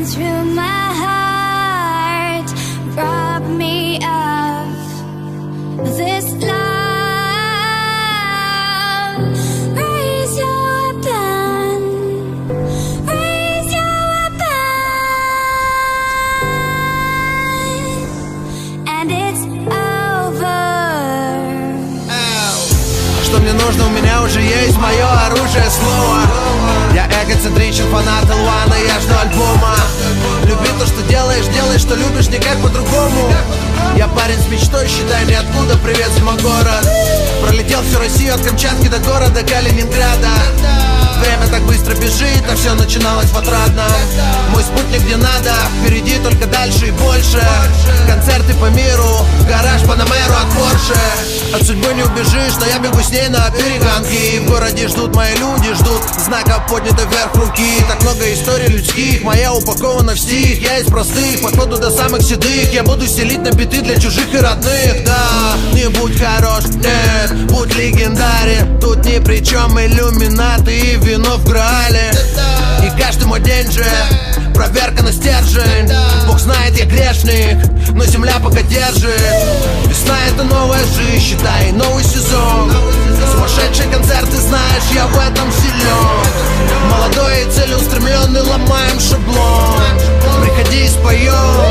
through my heart, rob me of this love. Raise your weapon, raise your weapon, and it's over. Что мне нужно, у меня уже есть мое оружие слова. Я эгоцентричен, фанат L1, и я жду альбома. Люби то, что делаешь, делай, что любишь, никак по-другому. Я парень с мечтой, считай, ниоткуда, привет, город. Пролетел всю Россию от Камчатки до города Калининграда. Время так быстро бежит, а все начиналось в Отрадном. Мой спутник где надо, впереди только дальше и больше. Концерты по миру, гараж Панамеру от Порше. От судьбы не убежишь, но я бегу с ней на перегонки. И в городе ждут мои люди, ждут знака поднятой вверх руки. Так много историй людских, моя упакована в стих. Я из простых, походу до самых седых. Я буду стелить на биты для чужих и родных. Да, не будь хорош, нет, будь легендарен. Тут ни при чем иллюминаты и вино в Граале. И каждый мой день же проверка на стержень. Бог знает, я грешник, но земля пока держит. Весна — это новая жизнь, считай, новый сезон. Сумасшедшие концерты, знаешь, я в этом силен. Молодой и целеустремленный, ломаем шаблон. Приходи и споем.